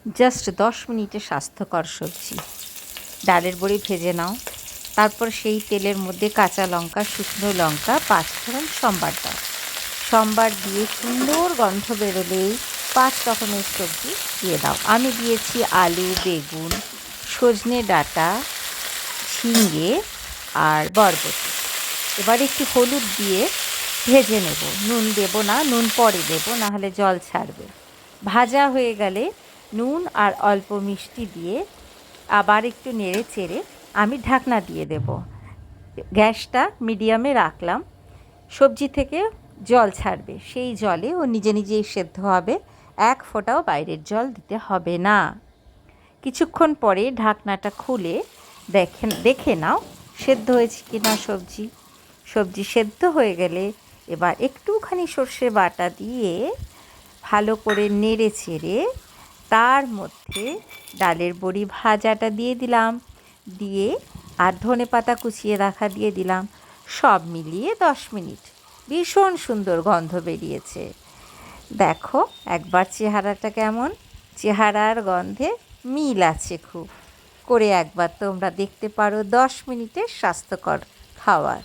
Just 10 মিনিটে স্বাস্থ্যকর সবজি। ডালের বড়ি ভেজে নাও, তারপর সেই তেলের মধ্যে কাঁচা লঙ্কা, শুকনো লঙ্কা, পাঁচফোড়ন, সম্বার দাও। সম্বার দিয়ে সুন্দর গন্ধ বেরোলেই 5 রকমের সবজি দিয়ে দাও। আমি দিয়েছি আলু, বেগুন, সজনে ডাঁটা, ঝিঙে আর বরবটি। এবার একটু হলুদ দিয়ে ভেজে নেব। নুন দেব না, নুন পরে দেব, নাহলে জল ছাড়বে। ভাজা হয়ে গেলে নুন আর অল্প মিষ্টি দিয়ে আবার একটু নেড়ে চেড়ে আমি ঢাকনা দিয়ে দেব। গ্যাসটা মিডিয়ামে রাখলাম। সবজি থেকে জল ছাড়বে, সেই জলে ও নিজে নিজেই সেদ্ধ হবে। এক ফোঁটাও বাইরের জল দিতে হবে না। কিছুক্ষণ পরে ঢাকনাটা খুলে দেখে নাও সেদ্ধ হয়েছে কি না সবজি। সবজি সেদ্ধ হয়ে গেলে এবার একটুখানি সর্ষে বাটা দিয়ে ভালো করে নেড়ে চেড়ে তার মধ্যে ডালের বড়ি ভাজাটা দিয়ে দিলাম, দিয়ে আর ধনেপাতা কুচিয়ে রাখা দিয়ে দিলাম। সব মিলিয়ে 10 মিনিট। ভীষণ সুন্দর গন্ধ বেরিয়েছে। দেখো একবার চেহারাটা কেমন, চেহারার গন্ধে মিল আছে খুব। করে একবার তোমরা দেখতে পারো 10 মিনিটের স্বাস্থ্যকর খাবার।